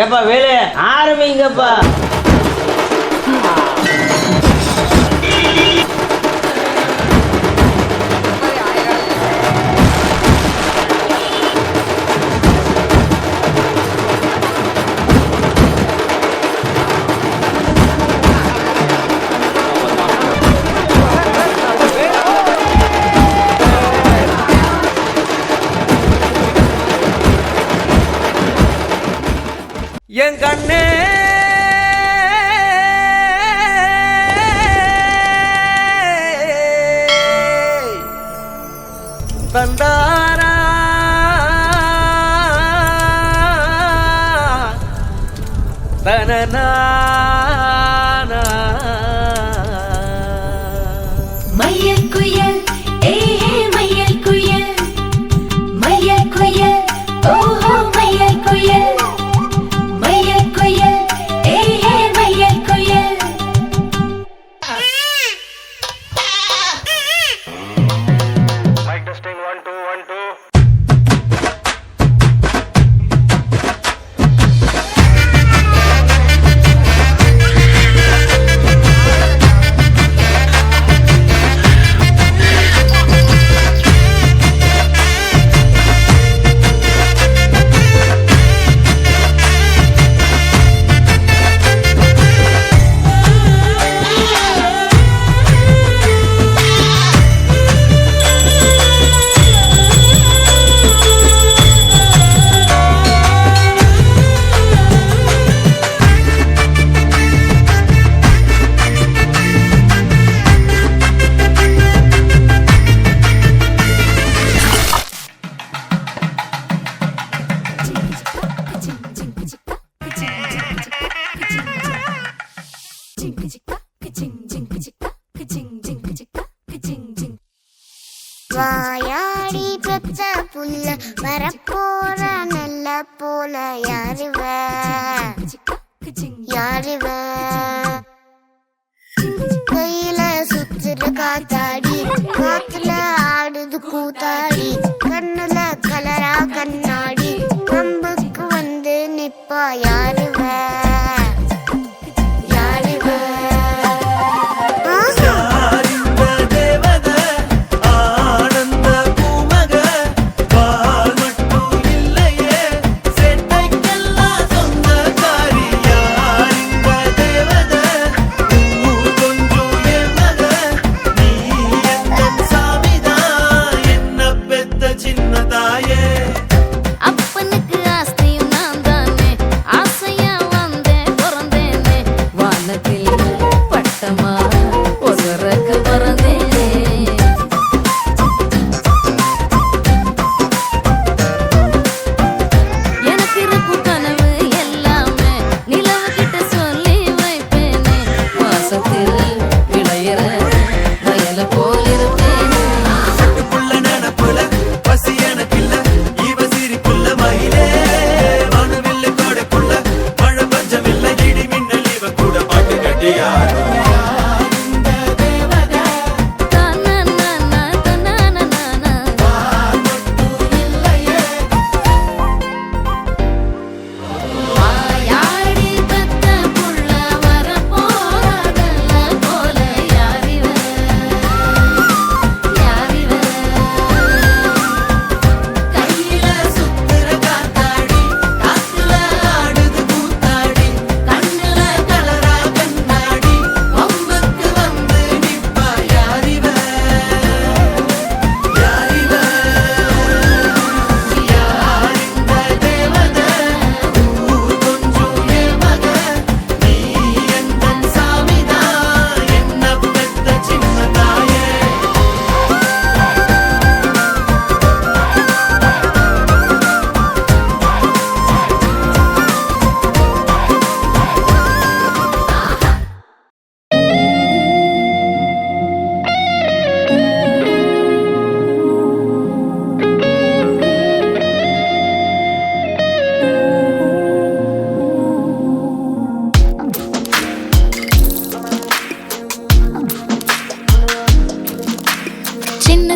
எப்பா வேலை ஆரம்பிங்கப்பா. என் கண்ணே தந்தாரா தனனா மையல் குயல் ஏ மையல் குயல் மையல் குயல் ஓஹோ மையல் குயல் மையல் குயல் ஏ மையல் குயல். Mic testing 1 2 1 2. வாயாடி பெத்த புல்ல வரப்போற நல்ல போல யாருவ யாருவ கையில சுத்துற காத்தாடி காத்துல ஆடுது கூத்தாடி கண்ணுல கலரா கண்ணாடி கம்புக்கு வந்து நிப்பா யாருவ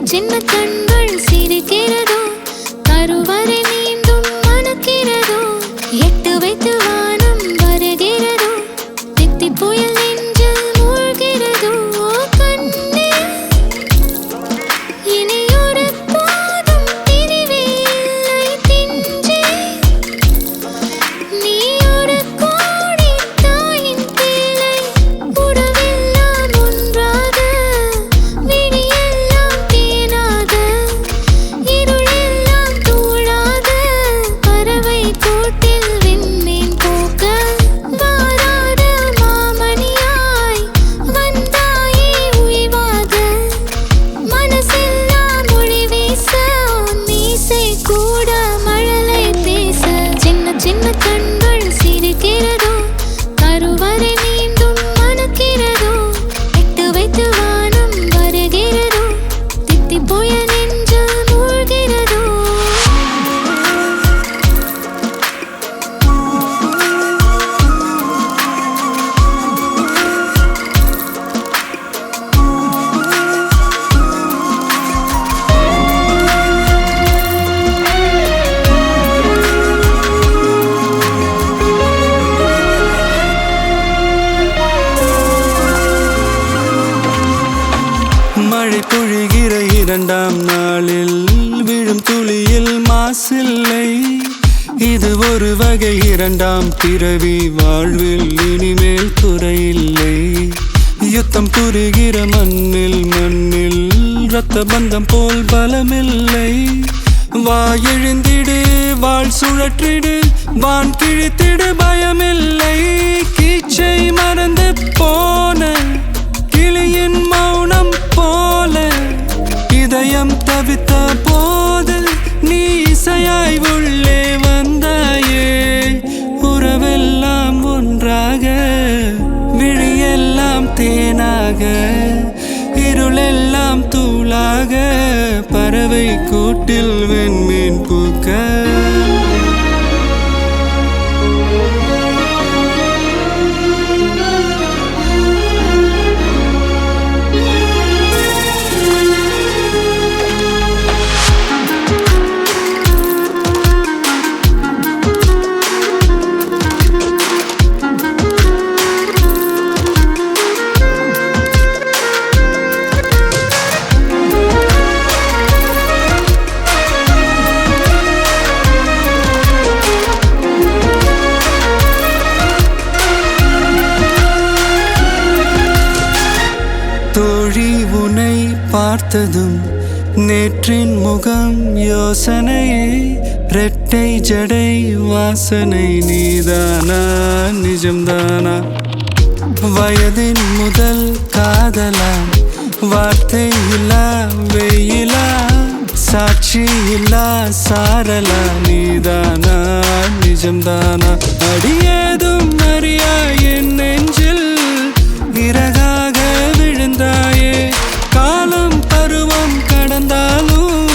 சின்ன கண்கள் சிரிக்கிறதோ கருவறை மீண்டும் மணக்கிறதோ எட்டு வைத்து வா பொழிகிற இரண்டாம் நாளில் விழும் துளியில் மாசில்லை. இது ஒரு வகை இரண்டாம் பிறவி, வாழ்வில் இனிமேல் குறையில்லை. யுத்தம் புரிகிற மண்ணில் இரத்த பந்தம் போல் பலமில்லை. வா எழுந்திடு, வாழ் சுழற்றிடு, வான் கிழித்திடு, பயமில்லை. கீச்சை மறந்து போன கிளியின் மௌனம் போல இதயம் தவித்த போது நீ இசையாய் உள்ளே வந்தாயே. உறவெல்லாம் ஒன்றாக, விழியெல்லாம் தேனாக, இருளெல்லாம் தூளாக, பறவை கூட்டில் வெண்மீன் பூக்க. தோழி உனை பார்த்ததும் நேற்றின் முகம் யோசனையே. ரெட்டை ஜடை வாசனை நீதானா, நிஜம்தானா? வயதின் முதல் காதலா, வார்த்தை இல்லா வெயிலா, சாட்சி இல்லா சாரலா, நீதானா, நிஜம்தானா? அடியேதும் அறியா என் நெஞ்சில் இறகாக விழுந்தாயே. காலம் பருவம் கடந்தாலும்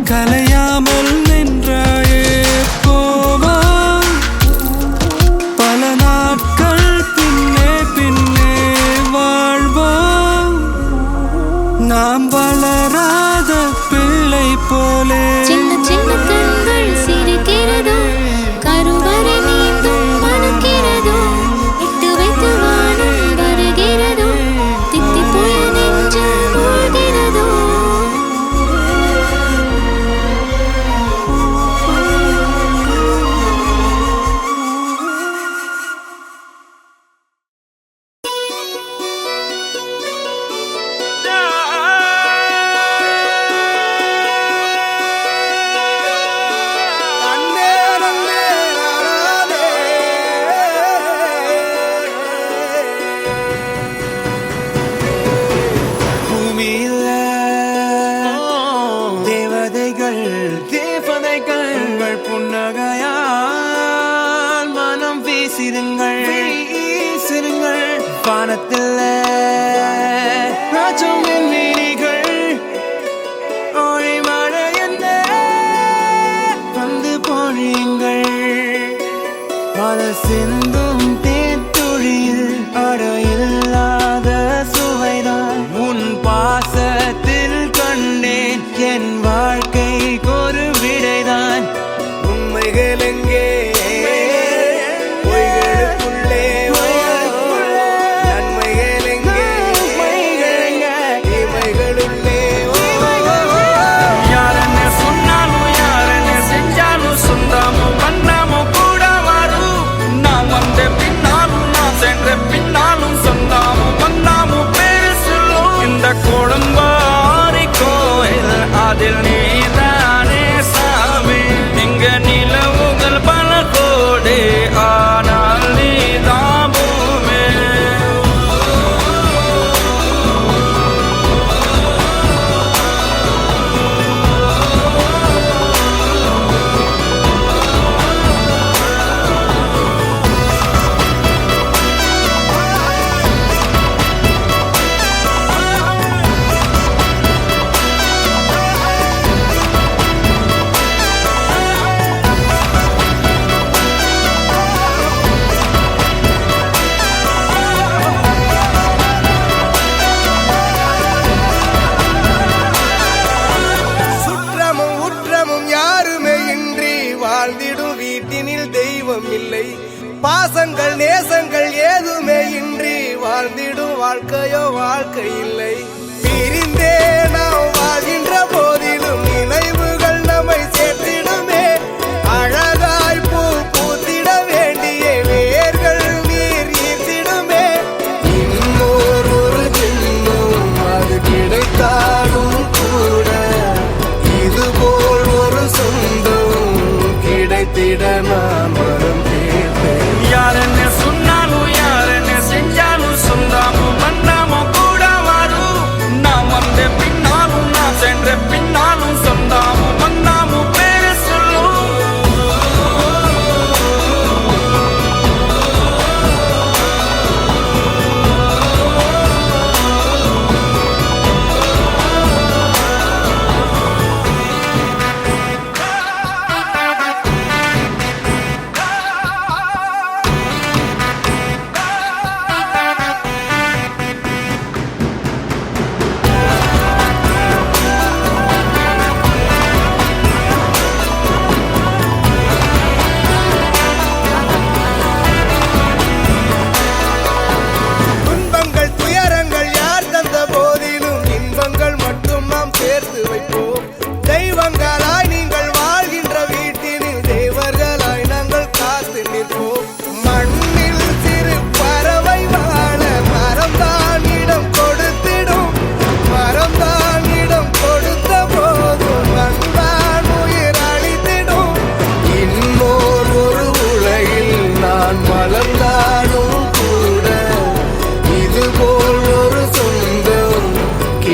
கலையாமல் நின்றாயே. போவா பல நாட்கள் பின்னே பின்னே வாழ்வோம், நாம் வளராத பிள்ளை போலே. சின்ன சின்ன கண்கள் சிரிக்கிறதோ, கருவறை மீண்டும் மணக்கிறதோ, இட்டு வைத்து வானம் வருகிறதோ, தித்தி போய நெஞ்சு மூழ்கிறதோ. பூமியில தேவதைகள் புன்னகையால் மனம் வீசிருங்கள். வானத்தில் ராஜம் வீணிகள் ஒளி மழை என்ன வந்து பொழியுங்கள். மலர் சிந்தும் தேத்துழியில் அடையில்லாத சுவைதான் உன் பாசத்தில் கண்டேன். என் வாழ்க்கைக்கு ஒரு விடைதான். உண்மைகள் எங்கே? பொய்களுக்குள்ளே. நன்மைகள் எங்கே? இமைகளுள்ளே. யார் என்ன சொன்னாலும், யார் என்ன செஞ்சாலும், சொந்தமும் பண்ணாமும் கூட வரும். நான் வந்த பின்னாலும், நான் சென்ற பின்னாலும், சொந்தமும் பண்ணாமும் பேரு சொல்லும். இந்த கொடும்பாரி கோயில் அதில் நீதானே சாமி. இங்க நிலவுகள் பல கோடி, ஆனால் நீதான் பூமி. சுற்றமும் உற்றமும் யாருமே இன்றி வாழ்ந்திடும் வீட்டினில் தெய்வம் இல்லை. பாசங்கள் நேசங்கள் ஏதுமே இன்றி வாழ்ந்திடும் வாழ்க்கையோ வாழ்க்கை இல்லை. பிரிந்தே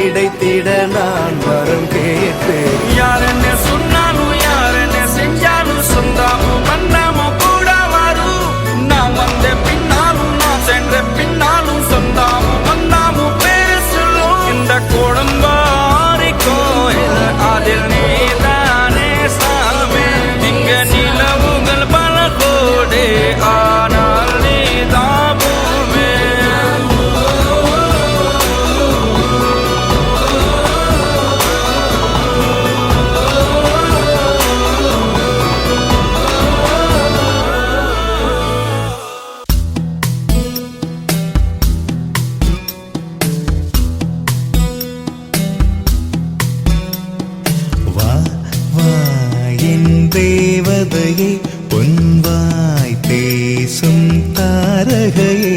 கிடைத்திட நான் வரம் கேட்பேன். யார் என்ன சொன்னாலும் யார் என்ன செஞ்சாலும் சொந்தாமும் மன்னாமும் கூட வரும். நான் வந்த பின்னாலும் நான் சென்ற பின்னாலும் சொந்தாமும் மன்னாமும் பேரு சொல்லும். இந்த குடும்பாரி கோயில் அதில் நீதானே சாமி. இங்க நிலவுகள் பல கோடி ஆனால் நீதான் பூமி. வா வா என் தேவதையே பொன்வாய் பேசும் தாரகையே